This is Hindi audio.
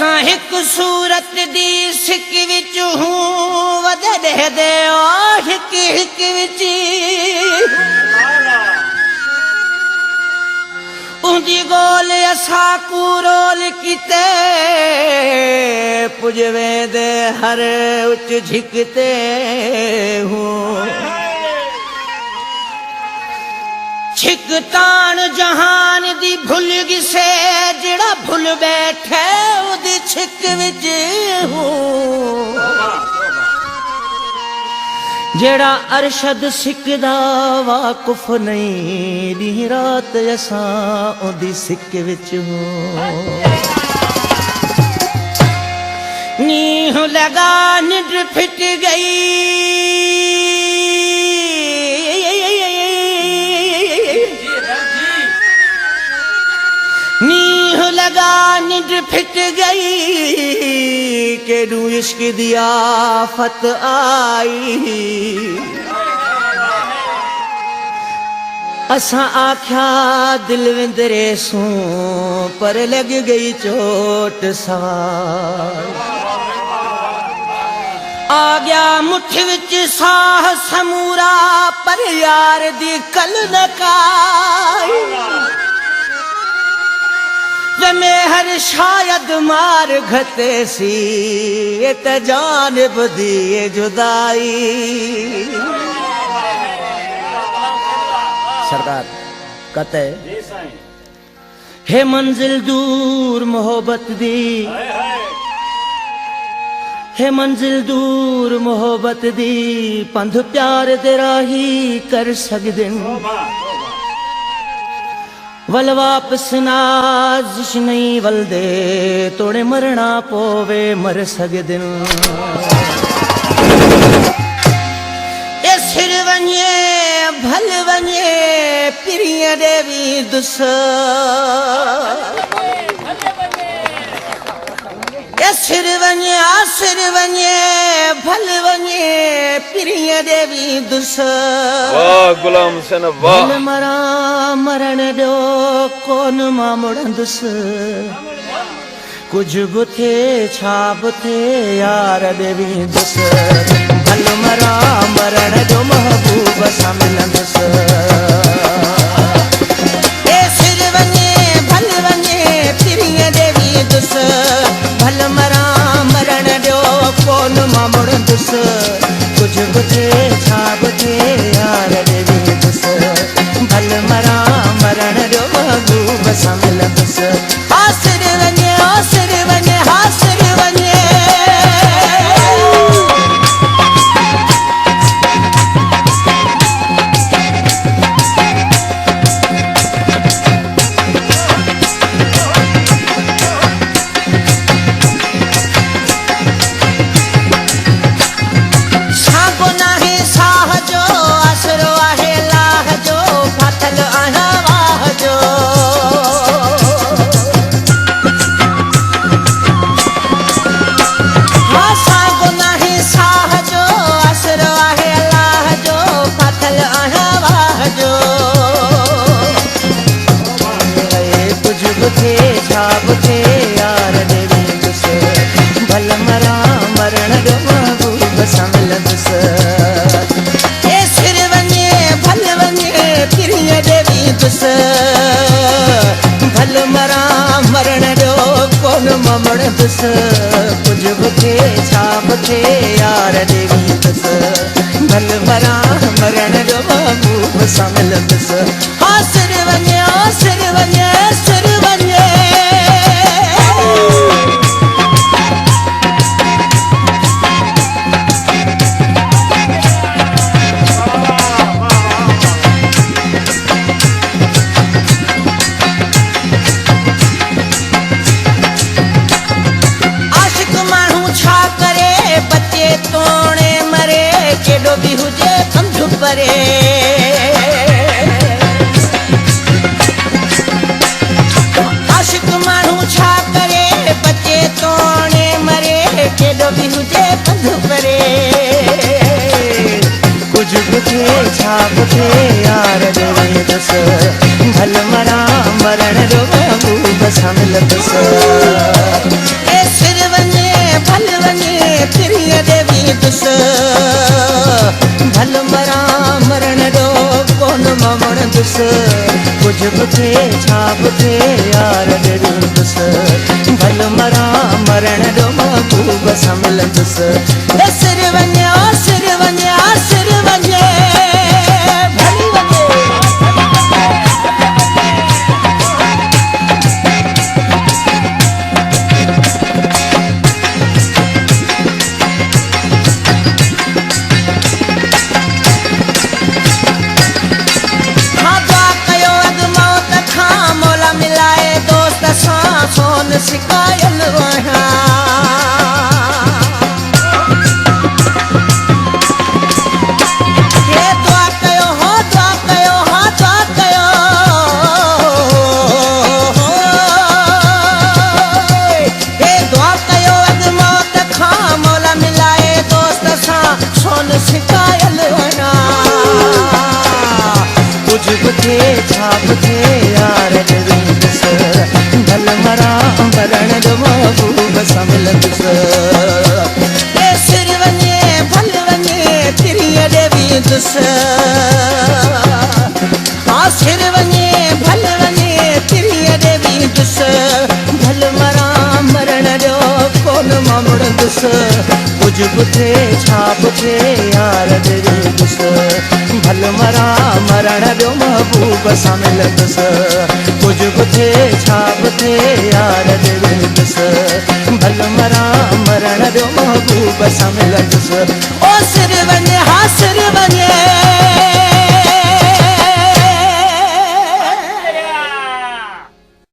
असां हिक सूरत दी सिक विच हूं वदे दे ओ हिक हिक विच उंदी गोल असां कूरोल किते पुजवे दे हर उच झिकते हूं छिकतान जहान दी भुल गिसे जिड़ा भुल बैठे उदी छिक विच हूं जेड़ा अरशद सिकदा वाकुफ नहीं दी रात असां उदी सिक विच हूं नीह लगा निड फिट गई नीह लगा निड फिट गई के नू इश्क दी आफत आई असां आख्या दिल विंदरे सूं पर लग गई चोट सवार आ गया मुठ विच साह समूरा पर यार दी कल न काई मेहर शायद मार घते सी त जानिब दी जुदाई सरकार कहते हे मंजिल दूर मोहब्बत दी हे मंजिल दूर मोहब्बत दी पंध प्यार दे राही कर सकदिन वल वापस नाजिश नहीं वलदे तोड़े मरना पोवे मर सकदिन ए सिर वञे भल वञे पिरिय देवी दुस सिर वञे आसिर वञे भल वञे पिरिय देवी दुस वाह गुलाम हुसैन वाह मरा मरण ॾियो कोन मां मुड़ंदुस कुछ बि थे छा बि थे यार देवी दुस भल मरा मरण ॾियो महबूब सां मिलंदुस ए सिर वञे भल वञे पिरिय देवी दुस भल मरा मरण ॾियो कोन मां मुड़ंदुस कुछ बि थे छा बि थे यार देवी दुस भल मरा मरण ॾियो महबूब सां मिलंदुस हासिर वञे हासिर वञे हासिर वञे भल मरा मरण ॾियो कोन मां मुड़ंदुस कुछ बि थे छा बि थे यार देवी दुस भल मरा मरण ॾियो महबूब सां मिलंदुस हासिर वञे हासिर वञे सिर वञे परे आशिक माण्हू छा करे बचे तोड़े मरे केॾो बि हुजे पंध परे कुछ बि थे छा बि थे यार देवी दुस भल मरा मरण ॾियो महबूब सां मिलंदुस तिरीअ देवी दुस भल मरा मरण ॾो कोन ममण दुस कुझु बि थिए छा बि थिए यार ॾेरी दुस भल मरा मरण ॾो महबूब सां मिलंदुस ए सिर वञे सिर वञे सिर वञे भली वञे सोन सिकायल वहां हे दुआ कयो हो दुआ कयो हा दुआ कयो हे दुआ कयो अॻ मौत खां मौला मिलाए दोस्त सां सोन सिकायल वहां कुझु बि थिए छा बि थिए यार भल मरा मरण ॾो महबूब सां मिलंदुस ए सिर वञे भल वञे तिरीअ देवी दुस सिर वञे भल वञे तिरीअ देवी दुस भल मरा मरण ॾो कोन मां मुड़ंदुस कुझु बि थिए छा बि थिए यार ॾेरी दुस भल मरा मरण ॾो महबूब सां मिलंदुस कुझु बि थिए छा बि थिए यार ॾेरी दुस भल मरा मरण ॾो महबूब सां मिलंदुस ओ सिर वञे हा